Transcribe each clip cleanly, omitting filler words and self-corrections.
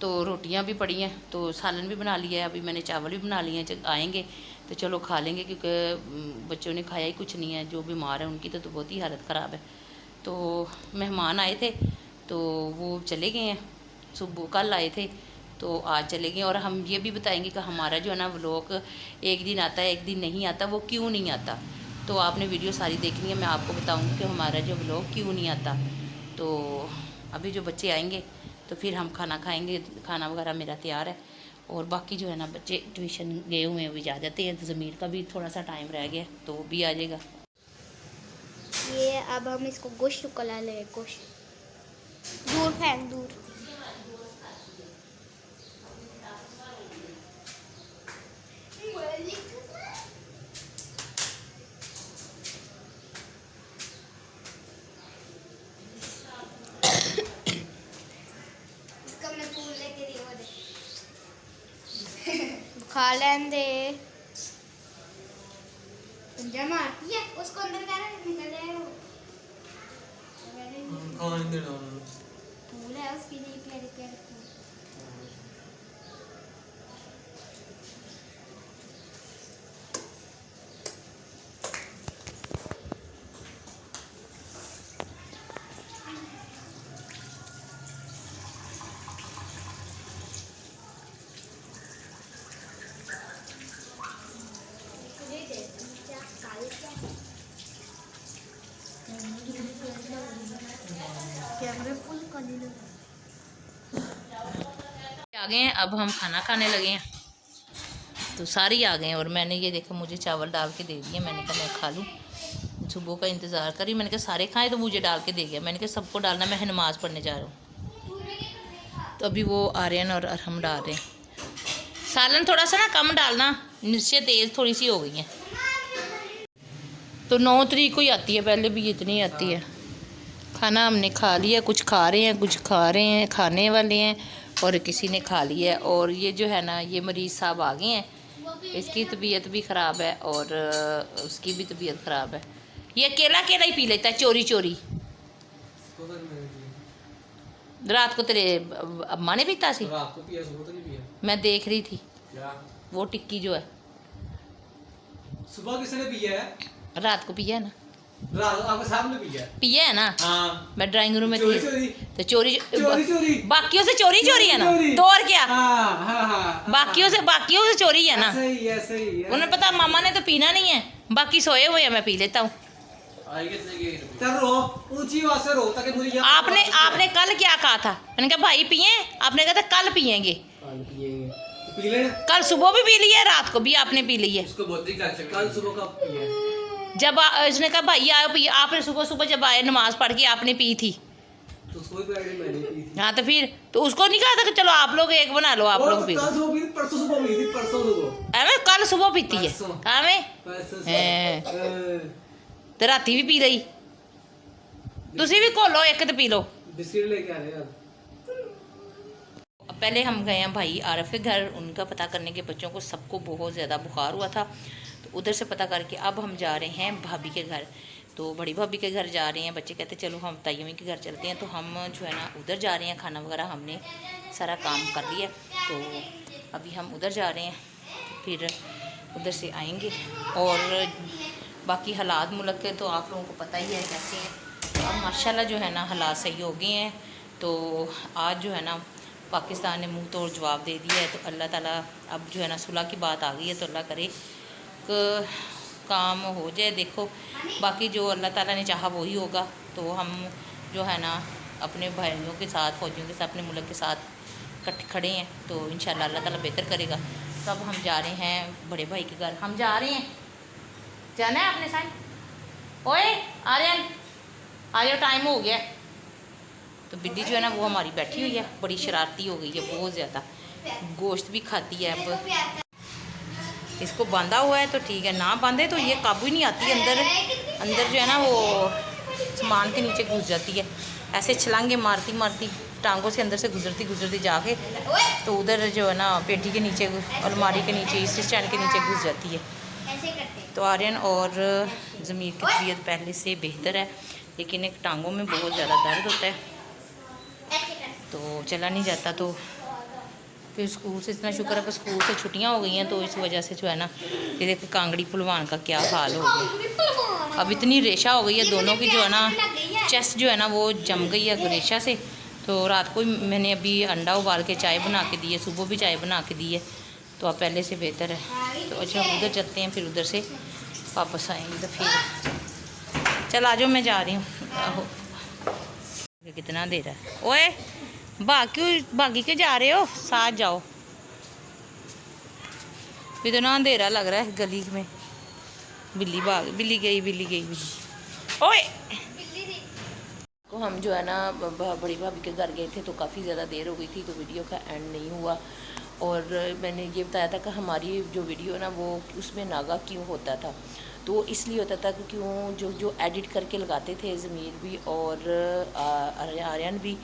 تو روٹیاں بھی پڑی ہیں تو سالن بھی بنا لیا ہے, ابھی میں نے چاول بھی بنا لیے ہیں, آئیں گے تو چلو کھا لیں گے کیونکہ بچوں نے کھایا ہی کچھ نہیں ہے, جو بیمار ہیں ان کی تو بہت ہی حالت خراب ہے. تو مہمان آئے تھے تو وہ چلے گئے ہیں, صبح کل آئے تھے تو آج چلے گئے. اور ہم یہ بھی بتائیں گے کہ ہمارا جو ہے نا ولوگ ایک دن آتا ہے ایک دن نہیں آتا, وہ کیوں نہیں آتا. تو آپ نے ویڈیو ساری دیکھنی ہے, میں آپ کو بتاؤں گی کہ ہمارا جو ولوگ کیوں نہیں آتا. تو ابھی جو بچے آئیں گے تو پھر ہم کھانا کھائیں گے, کھانا وغیرہ میرا تیار ہے. اور باقی جو ہے نا بچے ٹیوشن گئے ہوئے ہیں, وہ بھی آ جاتے ہیں. ضمیر کا بھی تھوڑا سا ٹائم رہ گیا تو وہ بھی آ جائے گا. یہ اب ہم اس کو گوشت کلا لے, گوشت دور پھینک دور. کھا لین دے مارتی ہے اس کو اندر کر نکل جائے وہ پھول ہے اس کے لیے پیارے پیارے پھول. آ گئے ہیں, اب ہم کھانا کھانے لگے ہیں. تو سارے ہی آ گئے ہیں اور میں نے یہ دیکھا مجھے چاول ڈال کے دے دیے. میں نے کہا میں کھا لوں, صبح کا انتظار کری. میں نے کہا سارے کھائیں تو مجھے ڈال کے دے گیا. میں نے کہا سب کو ڈالنا, میں نماز پڑھنے جا رہا ہوں. تو ابھی وہ آ رہے ہیں اور ہم ڈال رہے ہیں. سالن تھوڑا سا نا کم ڈالنا, مرچیں تیز تھوڑی سی ہو گئی ہیں. تو 9 تاریخ کو ہی آتی ہے, پہلے بھی اتنی آتی ہے. کھانا ہم نے کھا لیا, کچھ کھا رہے ہیں کچھ کھا رہے ہیں, کھانے والے ہیں اور کسی نے کھا لیا ہے. اور یہ جو ہے نا یہ مریض صاحب آ گئے ہیں, اس کی طبیعت بھی خراب ہے اور اس کی بھی طبیعت خراب ہے. یہ اکیلا اکیلا ہی پی لیتا ہے چوری چوری. رات کو تیرے اماں نے پیتا سی, میں دیکھ رہی تھی وہ ٹکی جو ہے صبح کس نے پیا ہے, رات کو پیا ہے نا, رات آپ کے سامنے پیا ہے نا. ہاں میں ڈرائنگ روم میں چوری تھی چوری تو چوری چوری باقیوں سے چوری ہے نا, تو اور کیا, ہاں باقیوں سے چوری ہے نا. صحیح ہے صحیح ہے. انہیں پتا ماما نے تو پینا نہیں ہے, باقی سوئے ہوئے ہیں, میں پی لیتا ہوں. رو اونچی آواز سے رو تاکہ مجھے آپ نے کل کیا کہا تھا, میں نے کہا بھائی پئیں, آپ نے کہا تھا کل پئیں گے. کل صبح بھی پی لی ہے, رات کو بھی آپ نے پی لی ہے. کل صبح کا پیا ہے. جب اس نے کہا بھائی آؤ پی, آپ نے صبح جب آئے نماز پڑھ کے آپ نے پی تھی. تو اس کو بھی میں نے پی تھی. ہاں تو پھر تو اس کو نہیں کہا تھا کہ چلو آپ لوگ ایک بنا لو, آپ لوگ پی لو. پرسوں صبح پی تھی, پرسوں صبح ایویں کل صبح پیتی ہے, تو راتی بھی پی لئی. تسی بھی کھولو ایک تو پی لو. بسکٹ لے کے آ رہے ہیں. پہلے ہم گئے ہیں بھائی عارف کے گھر, ان کا پتہ کرنے کے بچوں کو سب کو بہت زیادہ بخار ہوا تھا, تو ادھر سے پتہ کر کے اب ہم جا رہے ہیں بھابھی کے گھر. تو بڑی بھابھی کے گھر جا رہے ہیں. بچے کہتے چلو ہم تیمی کے گھر چلتے ہیں, تو ہم جو ہے نا ادھر جا رہے ہیں. کھانا وغیرہ ہم نے سارا کام کر لیا, تو ابھی ہم ادھر جا رہے ہیں, پھر ادھر سے آئیں گے. اور باقی حالات ملک کے تو آپ لوگوں کو پتہ ہی ہے کیسے ہیں. اب ماشاءاللہ جو ہے نا حالات صحیح ہو گئے ہیں. تو آج جو ہے نا پاکستان نے منہ توڑ جواب دے دیا ہے. تو اللہ تعالیٰ اب جو ہے نا صلح کی بات آ گئی ہے, تو اللہ کرے کہ کام ہو جائے. دیکھو باقی جو اللہ تعالیٰ نے چاہا وہی ہوگا. تو ہم جو ہے نا اپنے بھائیوں کے ساتھ, فوجیوں کے ساتھ, اپنے ملک کے ساتھ کھڑے ہیں. تو انشاءاللہ اللہ تعالیٰ بہتر کرے گا. تو اب ہم جا رہے ہیں بڑے بھائی کے گھر. ہم جا رہے ہیں, جانا ہے آپ نے سائن, اوئے آ رہے ہیں, آ جاؤ ٹائم ہو گیا. تو بڈی جو ہے نا وہ ہماری بیٹھی ہوئی ہے, بڑی شرارتی ہو گئی ہے بہت زیادہ, گوشت بھی کھاتی ہے. اب اس کو باندھا ہوا ہے تو ٹھیک ہے, نہ باندھے تو یہ قابو ہی نہیں آتی. اندر جو ہے نا وہ سامان کے نیچے گھس جاتی ہے, ایسے چھلانگے مارتی مارتی ٹانگوں سے اندر سے گزرتی جا کے, تو ادھر جو ہے نا پیٹی کے نیچے, الماری کے نیچے, اس اسٹینڈ کے نیچے گھس جاتی ہے. تو آرین اور ضمیر کی طبیعت پہلے سے بہتر ہے, لیکن ایک ٹانگوں میں بہت زیادہ درد ہوتا ہے, تو چلا نہیں جاتا. تو پھر اسکول سے اتنا شکر ہے کہ اسکول سے چھٹیاں ہو گئی ہیں تو اس وجہ سے جو ہے نا یہ دیکھ کانگڑی پھلوان کا کیا حال ہو گیا. اب اتنی ریشہ ہو گئی ہے دونوں کی جو ہے نا چیسٹ جو ہے نا وہ جم گئی ہے ریشہ سے. تو رات کو میں نے ابھی انڈا ابال کے چائے بنا کے دی ہے, صبح بھی چائے بنا کے دی ہے, تو اب پہلے سے بہتر ہے. تو اچھا ادھر چلتے ہیں پھر ادھر سے واپس آئیں گے تو پھر چل آ جاؤ میں جا رہی ہوں. کتنا دیر ہے اوے باغی کے جا رہے ہو, ساتھ جاؤ. اتنا اندھیرا لگ رہا ہے گلی میں. بلی گئی اوے کو ہم جو ہے نا بڑی بھابھی کے گھر گئے تھے تو کافی زیادہ دیر ہو گئی تھی تو ویڈیو کا اینڈ نہیں ہوا. اور میں نے یہ بتایا تھا کہ ہماری جو ویڈیو ہے نا وہ اس میں ناغہ کیوں ہوتا تھا. تو اس لیے ہوتا تھا کہ کیوں جو ایڈٹ کر کے لگاتے تھے ضمیر بھی اور آریان بھی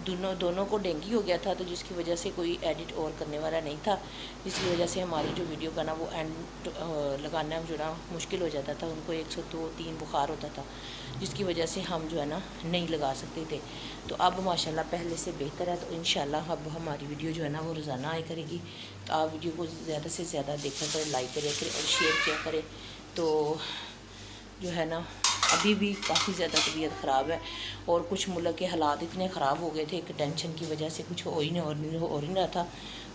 دونوں کو ڈینگی ہو گیا تھا, تو جس کی وجہ سے کوئی ایڈٹ اور کرنے والا نہیں تھا, جس کی وجہ سے ہماری جو ویڈیو کا نا وہ اینڈ لگانا جو نا مشکل ہو جاتا تھا. ان کو 102-3 بخار ہوتا تھا جس کی وجہ سے ہم جو ہے نا نہیں لگا سکتے تھے. تو اب ماشاءاللہ پہلے سے بہتر ہے. تو انشاءاللہ اب ہماری ویڈیو جو ہے نا وہ روزانہ آئے کرے گی. تو آپ ویڈیو کو زیادہ سے زیادہ دیکھا کریں, لائک کرے اور شیئر کیا کریں. تو جو ہے نا ابھی بھی کافی زیادہ طبیعت خراب ہے اور کچھ ملک کے حالات اتنے خراب ہو گئے تھے کہ ٹینشن کی وجہ سے کچھ ہو ہی نہیں رہا تھا.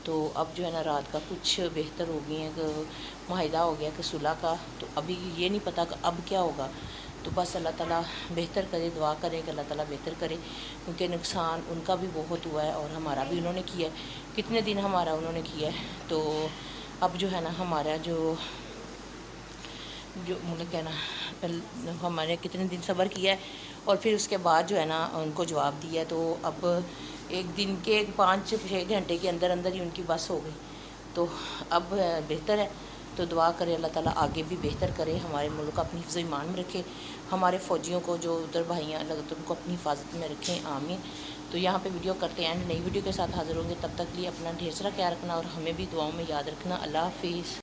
تو اب جو ہے نا رات کا کچھ بہتر ہو گئی ہیں کہ معاہدہ ہو گیا کہ صلح کا. تو ابھی یہ نہیں پتہ کہ اب کیا ہوگا. تو بس اللہ تعالیٰ بہتر کرے, دعا کرے کہ اللہ تعالیٰ بہتر کرے, کیونکہ نقصان ان کا بھی بہت ہوا ہے اور ہمارا بھی انہوں نے کیا ہے. کتنے دن ہمارا انہوں نے کیا ہے. تو اب جو ہے نا ہمارا جو مطلب کہنا ہمارے کتنے دن صبر کیا ہے اور پھر اس کے بعد جو ہے نا ان کو جواب دیا. تو اب ایک دن کے 5-6 گھنٹے کے اندر ہی ان کی بس ہو گئی. تو اب بہتر ہے. تو دعا کرے اللہ تعالیٰ آگے بھی بہتر کرے, ہمارے ملک کو اپنی حفظ و ایمان میں رکھے, ہمارے فوجیوں کو جو ادھر بھائیاں لگتے ان کو اپنی حفاظت میں رکھیں, آمین. تو یہاں پہ ویڈیو کرتے ہیں, نئی ویڈیو کے ساتھ حاضر ہوں گے. تب تک لیے اپنا ڈھیر سارا خیال رکھنا اور ہمیں بھی دعاؤں میں یاد رکھنا. اللہ حافظ.